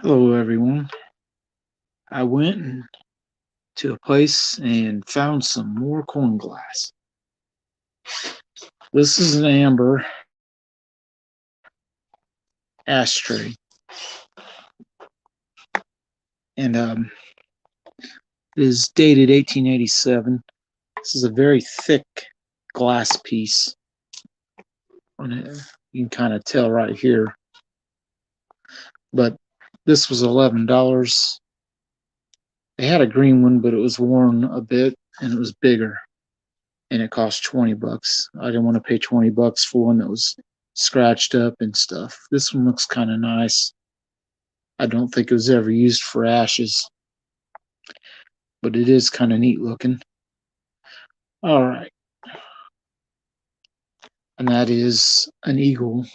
Hello, everyone. I went to a place and found some more coin glass. This is an amber ashtray, and it is dated 1887. This is a very thick glass piece. You can kind of tell right here, but this was $11. They had a green one, but it was worn a bit and it was bigger, and it cost $20. I didn't want to pay $20 for one that was scratched up and stuff. This one looks kind of nice. I don't think it was ever used for ashes, but it is kind of neat looking. All right, and that is an eagle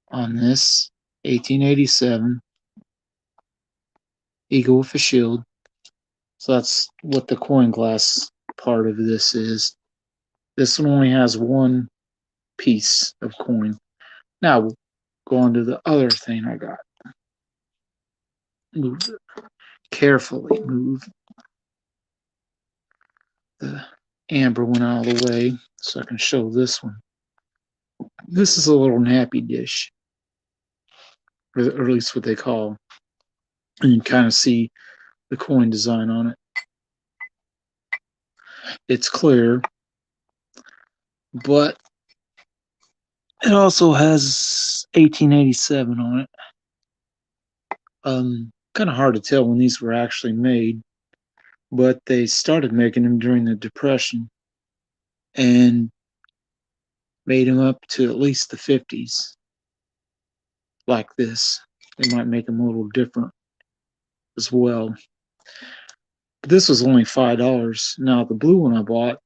on this 1887 eagle with a shield. So that's what the coin glass part of this is. This one only has one piece of coin. Now we'll go on to the other thing I got. Move carefully. Move the amber one out of the way so I can show this one. This is a little nappy dish, or at least what they call. And you can kind of see the coin design on it. It's clear, but it also has 1887 on it. Kind of hard to tell when these were actually made, but they started making them during the Depression and made them up to at least the 50s, like this. They might make them a little different as well. But this was only $5. Now the blue one I bought,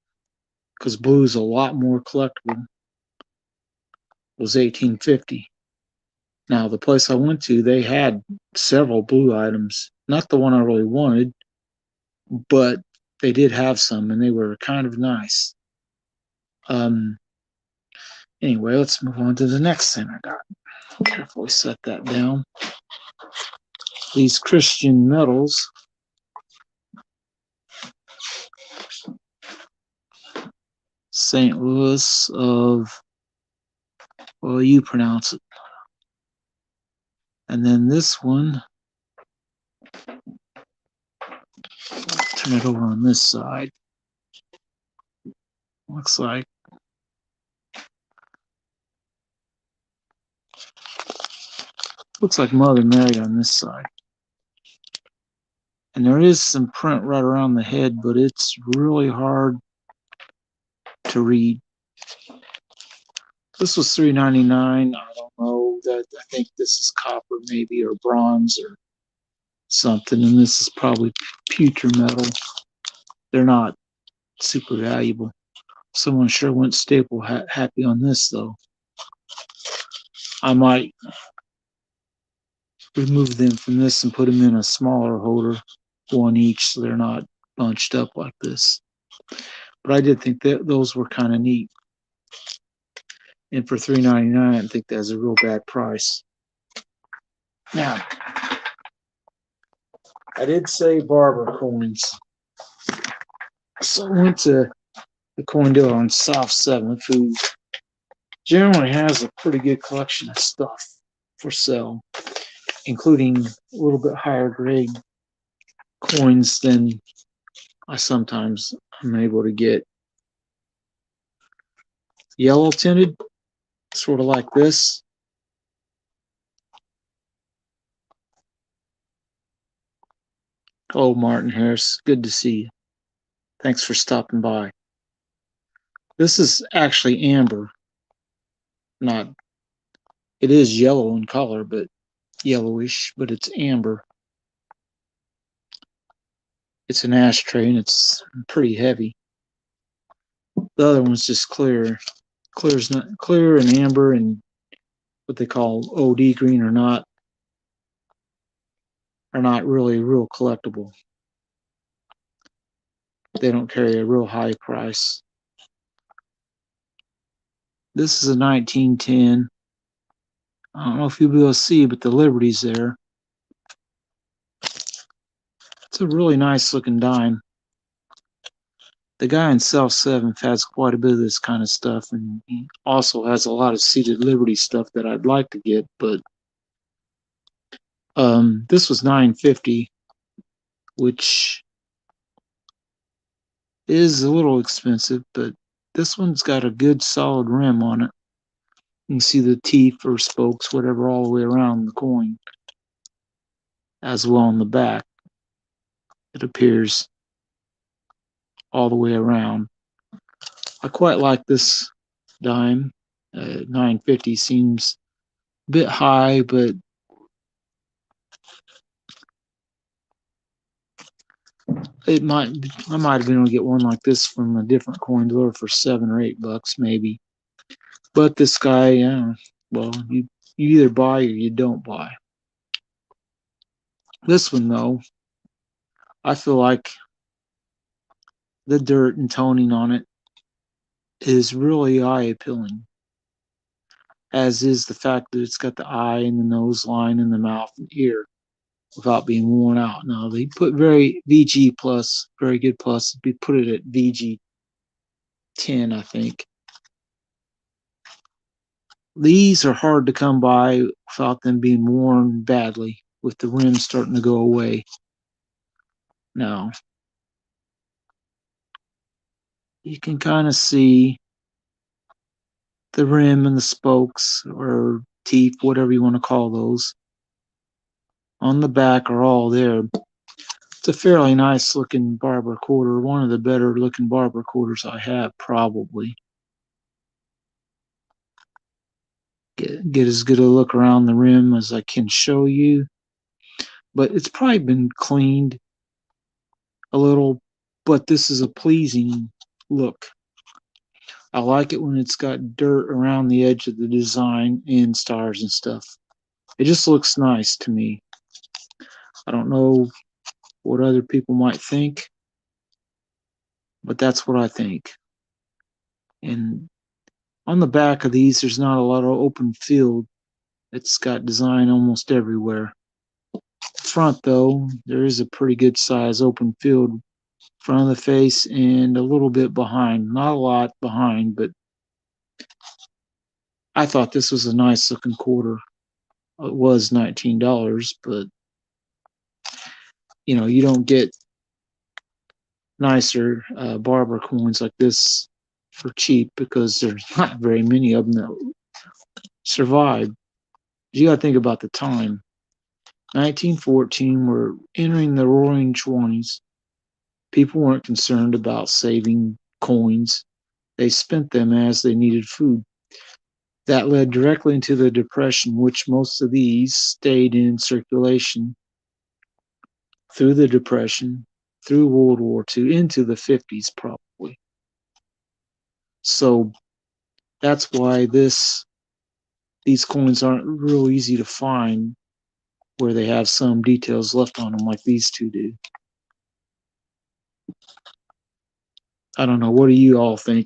because blue is a lot more collectible, was 1850. Now the place I went to, they had several blue items. Not the one I really wanted, but they did have some, and they were kind of nice. Um. Anyway, let's move on to the next thing I got. Carefully set that down. These Christian medals. St. Louis of, well, you pronounce it. And then this one, turn it over on this side. Looks like Mother Mary on this side. And there is some print right around the head, but it's really hard to read. This was $3.99. I don't know. I think this is copper maybe, or bronze or something. And this is probably pewter metal. They're not super valuable. Someone sure went staple happy on this, though. I might remove them from this and put them in a smaller holder, one each, so they're not bunched up like this. But I did think that those were kind of neat. And for $3.99, I think that's a real bad price. Now, I did say barber coins. So I went to the coin dealer on South 7th, who generally has a pretty good collection of stuff for sale, including a little bit higher grade coins than I sometimes am able to get. Yellow tinted, sort of like this. Oh, Martin Harris, good to see you. Thanks for stopping by. This is actually amber. Not, it is yellow in color, but yellowish, but it's amber. It's an ashtray and it's pretty heavy. The other one's just clear. Clear's not clear, and amber and what they call OD green are not really real collectible. They don't carry a real high price. This is a 1910. I don't know if you'll be able to see, but the Liberty's there. It's a really nice looking dime. The guy in Cell 7 has quite a bit of this kind of stuff, and he also has a lot of Seated Liberty stuff that I'd like to get, but this was $9.50, which is a little expensive, but this one's got a good solid rim on it. You can see the teeth or spokes, whatever, all the way around the coin, as well on the back. It appears all the way around. I quite like this dime. 9.50 seems a bit high, but I might have been able to get one like this from a different coin dealer for $7 or $8 maybe. But this guy, well, you either buy or you don't buy. This one though, I feel like the dirt and toning on it is really eye appealing, as is the fact that it's got the eye and the nose line and the mouth and ear without being worn out. Now they put very VG plus, very good plus. We put it at VG 10, I think. These are hard to come by without them being worn badly, with the rims starting to go away. Now, you can kind of see the rim and the spokes or teeth, whatever you want to call those, on the back are all there. It's a fairly nice looking barber quarter, one of the better looking barber quarters I have, probably. Get as good a look around the rim as I can show you, but it's probably been cleaned a little, but this is a pleasing look. I like it when it's got dirt around the edge of the design and stars and stuff. It just looks nice to me. I don't know what other people might think, but that's what I think. And on the back of these, there's not a lot of open field. It's got design almost everywhere. Front, though, there is a pretty good size open field front of the face and a little bit behind. Not a lot behind, but I thought this was a nice looking quarter. It was $19, but you don't get nicer barber coins like this for cheap, because there's not very many of them that survive. You got to think about the time. 1914, we're entering the roaring 20s. People weren't concerned about saving coins. They spent them as they needed food. That led directly into the Depression, which most of these stayed in circulation through the Depression, through World War II, into the 50s probably. So that's why these coins aren't real easy to find, where they have some details left on them like these two do. I don't know. What do you all think?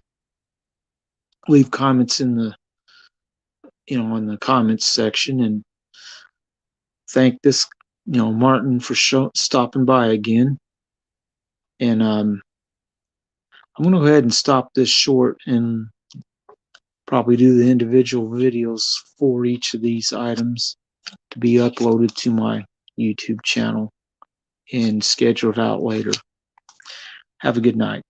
Leave comments in the in the comments section, and thank this Martin for stopping by again. And I'm going to go ahead and stop this short and probably do the individual videos for each of these items to be uploaded to my YouTube channel and scheduled out later. Have a good night.